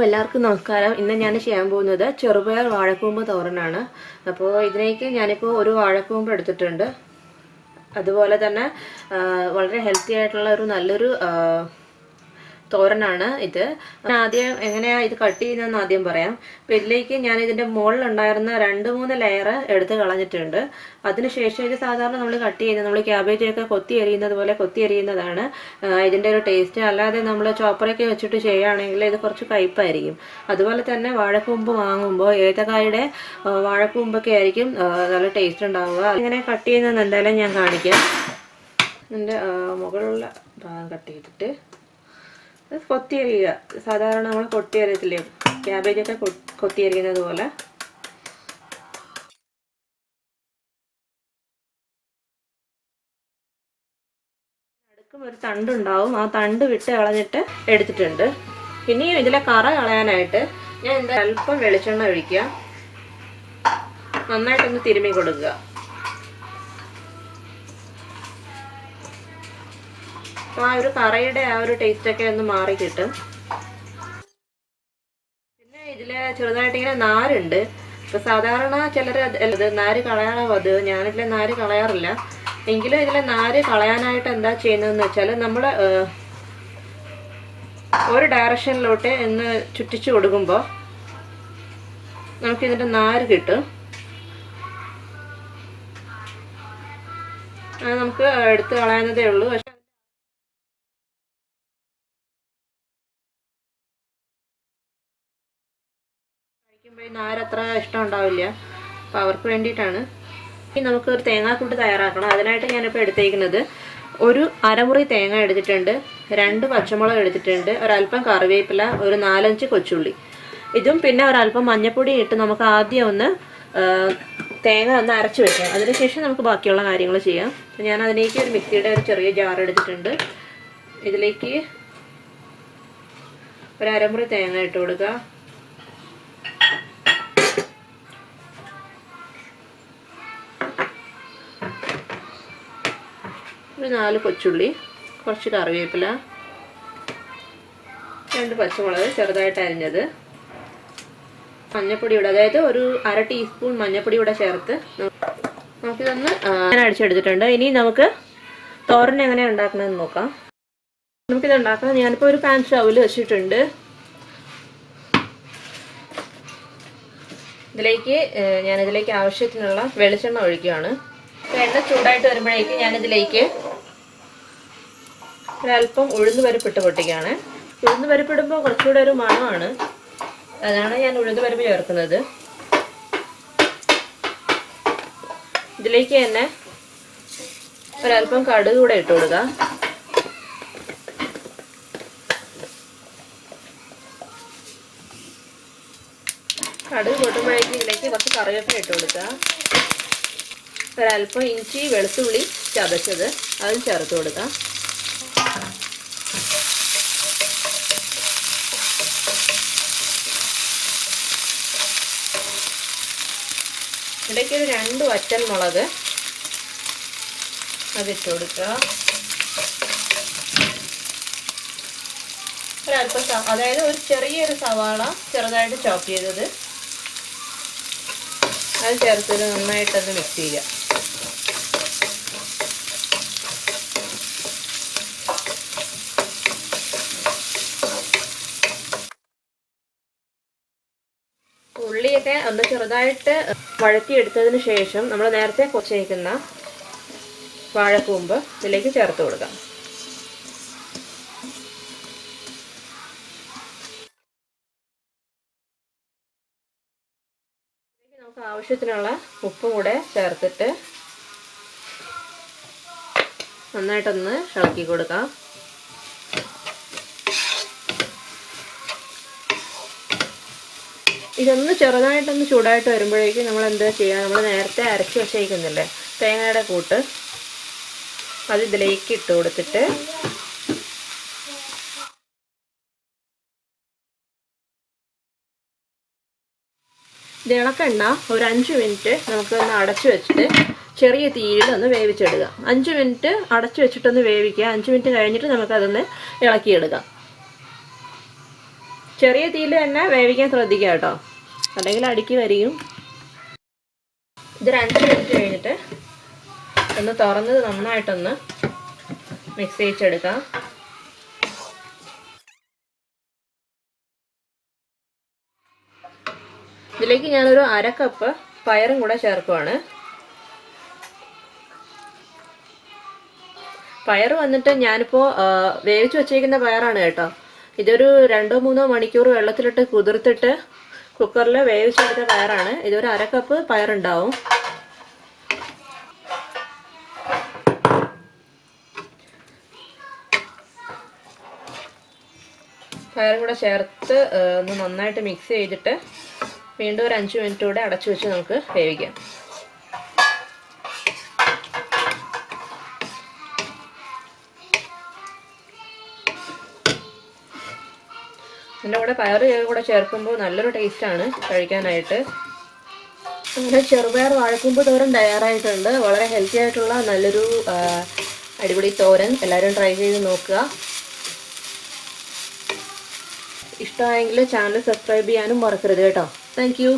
എല്ലാവർക്കും നമസ്കാരം. ഇന്ന് ഞാൻ ചെയ്യാൻ പോകുന്നത് ചെറുപയർ വാഴക്കൂമ്പ് തോരനാണ്. അപ്പോൾ ഇതിലേക്ക് ഞാനിപ്പോൾ ഒരു വാഴക്കൂമ്പ് എടുത്തിട്ടുണ്ട്. അതുപോലെ തന്നെ വളരെ ഹെൽത്തി ആയിട്ടുള്ള ഒരു നല്ലൊരു തോരനാണ് ഇത്. ആദ്യം എങ്ങനെയാണ് ഇത് കട്ട് ചെയ്യുന്നതെന്ന് ആദ്യം പറയാം. അപ്പോൾ ഇതിലേക്ക് ഞാൻ ഇതിൻ്റെ മുകളിലുണ്ടായിരുന്ന 2-3 ലെയർ എടുത്ത് കളഞ്ഞിട്ടുണ്ട്. അതിനുശേഷം ഇത് സാധാരണ നമ്മൾ കട്ട് ചെയ്യുന്നത് നമ്മൾ ക്യാബേജൊക്കെ കൊത്തി എറിയുന്നത് പോലെ കൊത്തി എറിയുന്നതാണ് ഇതിൻ്റെ ഒരു ടേസ്റ്റ്. അല്ലാതെ നമ്മൾ ചോപ്പറൊക്കെ വെച്ചിട്ട് ചെയ്യുകയാണെങ്കിൽ ഇത് കുറച്ച് കയ്പ്പായിരിക്കും. അതുപോലെ തന്നെ വാഴക്കൂമ്പ് വാങ്ങുമ്പോൾ ഏത്തക്കായുടെ വാഴക്കൂമ്പൊക്കെ ആയിരിക്കും നല്ല ടേസ്റ്റ് ഉണ്ടാവുക. ഇങ്ങനെ കട്ട് ചെയ്യുന്നത് എന്തായാലും ഞാൻ കാണിക്കാം. ഇതിൻ്റെ മുകളിലുള്ള ഭാഗം കട്ട് ചെയ്തിട്ട് കൊത്തി എറിയുക. സാധാരണ നമ്മൾ കൊത്തി എറിയത്തില്ലേ, ക്യാബേജൊക്കെ കൊത്തി എറിയുന്നത് പോലെ. അടുക്കും ഒരു തണ്ടുണ്ടാവും, ആ തണ്ട് വിട്ട് കളഞ്ഞിട്ട് എടുത്തിട്ടുണ്ട്. ഇനിയും ഇതിലെ കറ കളയാനായിട്ട് ഞാൻ എന്താ അല്പം വെളിച്ചെണ്ണ ഒഴിക്കുക, നന്നായിട്ടൊന്ന് തിരുമ്മി കൊടുക്കുക. ആ ഒരു കറയുടെ ആ ഒരു ടേസ്റ്റൊക്കെ ഒന്ന് മാറി കിട്ടും. പിന്നെ ഇതിൽ ചെറുതായിട്ട് ഇങ്ങനെ നാരുണ്ട്. ഇപ്പം സാധാരണ ചിലർ നാര് കളയാനാണ് പതിവ്. ഞാനിതിലെ നാര് കളയാറില്ല. എങ്കിലും ഇതിലെ നാര് കളയാനായിട്ട് എന്താ ചെയ്യുന്നതെന്ന് വെച്ചാൽ നമ്മൾ ഒരു ഡയറക്ഷനിലോട്ട് ഒന്ന് ചുറ്റിച്ചു കൊടുക്കുമ്പോൾ നമുക്കിതിൻ്റെ നാര് കിട്ടും. നമുക്ക് എടുത്ത് കളയാവുന്നതേ ഉള്ളൂ. പക്ഷെ കഴിക്കുമ്പോൾ നാര് അത്ര ഇഷ്ടം ഉണ്ടാവില്ല. അപ്പോൾ അവർക്ക് വേണ്ടിയിട്ടാണ്. ഇനി നമുക്ക് ഒരു തേങ്ങാക്കൂട്ട് തയ്യാറാക്കണം. അതിനായിട്ട് ഞാനിപ്പോൾ എടുത്തേക്കുന്നത് ഒരു അരമുറി തേങ്ങ എടുത്തിട്ടുണ്ട്, 2 പച്ചമുളക് എടുത്തിട്ടുണ്ട്, ഒരല്പം കറിവേപ്പില, ഒരു 4-5 കൊച്ചുള്ളി. ഇതും പിന്നെ ഒരല്പം മഞ്ഞൾപ്പൊടി ഇട്ട് നമുക്ക് ആദ്യം ഒന്ന് തേങ്ങ ഒന്ന് അരച്ച് വെക്കാം. അതിനുശേഷം നമുക്ക് ബാക്കിയുള്ള കാര്യങ്ങൾ ചെയ്യാം. ഞാൻ അതിലേക്ക് ഒരു മിക്സിയുടെ ഒരു ചെറിയ ജാർ എടുത്തിട്ടുണ്ട്. ഇതിലേക്ക് ഒരു അരമുറി തേങ്ങ ഇട്ട് കൊടുക്കുക. ഒരു 4 കൊച്ചുള്ളി, കുറച്ച് കറിവേപ്പില, 2 പച്ചമുളക് ചെറുതായിട്ട് അരിഞ്ഞത്, മഞ്ഞൾപ്പൊടിയൂടെ, അതായത് ഒരു 1/2 ടീസ്പൂൺ മഞ്ഞൾപ്പൊടിയൂടെ ചേർത്ത് നമുക്കിതൊന്ന് അടിച്ചെടുത്തിട്ടുണ്ട്. ഇനി നമുക്ക് തോരൻ എങ്ങനെയാണ് ഉണ്ടാക്കണമെന്ന് നോക്കാം. നമുക്കിത് ഉണ്ടാക്കാം. ഞാനിപ്പോൾ ഒരു പാൻ സ്റ്റൗവിൽ വെച്ചിട്ടുണ്ട്. ഞാനിതിലേക്ക് ആവശ്യത്തിനുള്ള വെളിച്ചെണ്ണ ഒഴിക്കുകയാണ്. എണ്ണ ചൂടായിട്ട് വരുമ്പോഴേക്ക് ഞാനിതിലേക്ക് ഒരല്പം ഉഴുന്ന് പരിപ്പിട്ട് പൊട്ടിക്കുകയാണ്. ഉഴുന്ന് പരിപ്പിടുമ്പോൾ കുറച്ചുകൂടെ ഒരു മണമാണ്, അതാണ് ഞാൻ ഉഴുന്ന് പരിപ്പ് ചേർക്കുന്നത്. ഇതിലേക്ക് തന്നെ ഒരല്പം കടുക് കൂടെ ഇട്ട് കൊടുക്കുക. കടുക് പൊട്ടുമ്പോഴേക്ക് ഇതിലേക്ക് കുറച്ച് കറിവേപ്പില ഇട്ട് കൊടുക്കുക. ഒരല്പം ഇഞ്ചി വെളുത്തുള്ളി ചതച്ചത് അതും ചേർത്ത് കൊടുക്കാം. ഇടയ്ക്ക് ഒരു 2 വറ്റൽമുളക് അതിട്ട് കൊടുക്കുക. ഒരല്പം അതായത് ഒരു ചെറിയൊരു സവാള ചെറുതായിട്ട് ചോപ്പ് ചെയ്തത് അത് ചേർത്തത് നന്നായിട്ടത് മിക്സ് ചെയ്യുക. ഉള്ളിയൊക്കെ ഒന്ന് ചെറുതായിട്ട് വഴറ്റിയെടുത്തതിന് ശേഷം നമ്മൾ നേരത്തെ കൊച്ചേക്കുന്ന വാഴക്കൂമ്പ് ഇതിലേക്ക് ചേർത്ത് കൊടുക്കാം. നമുക്ക് ആവശ്യത്തിനുള്ള ഉപ്പും കൂടെ ചേർത്തിട്ട് നന്നായിട്ടൊന്ന് ഇളക്കി കൊടുക്കാം. ഇതൊന്ന് ചെറുതായിട്ടൊന്ന് ചൂടായിട്ട് വരുമ്പോഴേക്കും നമ്മൾ എന്താ ചെയ്യുക, നമ്മൾ നേരത്തെ അരച്ച് വെച്ചേക്കുന്നില്ലേ തേങ്ങയുടെ കൂട്ട്, അത് ഇതിലേക്ക് ഇട്ട് കൊടുത്തിട്ട് ഇത് ഇളക്കണ്ട. ഒരു 5 മിനിറ്റ് നമുക്കൊന്ന് അടച്ചു വെച്ചിട്ട് ചെറിയ തീയിൽ ഒന്ന് വേവിച്ചെടുക്കുക. 5 മിനിറ്റ് അടച്ചു വെച്ചിട്ടൊന്ന് വേവിക്കുക. 5 മിനിറ്റ് കഴിഞ്ഞിട്ട് നമുക്കതൊന്ന് ഇളക്കിയെടുക്കാം. ചെറിയ തീയിൽ തന്നെ വേവിക്കാൻ ശ്രദ്ധിക്കുക കേട്ടോ, അല്ലെങ്കിൽ അടിക്ക് കരിയും. ഇത് 2 മിനിറ്റ് കഴിഞ്ഞിട്ട് ഒന്ന് തുറന്ന് നന്നായിട്ടൊന്ന് മിക്സ് ചെയ്തെടുക്കാം. ഇതിലേക്ക് ഞാനൊരു 1/2 കപ്പ് പയറും കൂടെ ചേർക്കുവാണ്. പയർ വന്നിട്ട് ഞാനിപ്പോൾ വേവിച്ച് വെച്ചേക്കുന്ന പയറാണ് കേട്ടോ. ഇതൊരു 2-3 മണിക്കൂർ വെള്ളത്തിലിട്ട് കുതിർത്തിട്ട് കുക്കറിൽ വേവിച്ചെടുത്ത പയറാണ്. ഇതൊരു 1/2 കപ്പ് പയറുണ്ടാവും. പയറും കൂടെ ചേർത്ത് ഒന്ന് നന്നായിട്ട് മിക്സ് ചെയ്തിട്ട് വീണ്ടും ഒരു 5 മിനിറ്റ് കൂടെ അടച്ചു വെച്ച് നമുക്ക് വേവിക്കാം. ഇതിൻ്റെ കൂടെ പയർ കൂടെ ചേർക്കുമ്പോൾ നല്ലൊരു ടേസ്റ്റാണ് കഴിക്കാനായിട്ട്. അങ്ങനെ ചെറുപയർ വാഴക്കൂമ്പ് തോരൻ തയ്യാറായിട്ടുണ്ട്. വളരെ ഹെൽത്തി ആയിട്ടുള്ള നല്ലൊരു അടിപൊളി തോരൻ. എല്ലാവരും ട്രൈ ചെയ്ത് നോക്കുക. ഇഷ്ടമായെങ്കിൽ ചാനൽ സബ്സ്ക്രൈബ് ചെയ്യാനും മറക്കരുത് കേട്ടോ. Thank you.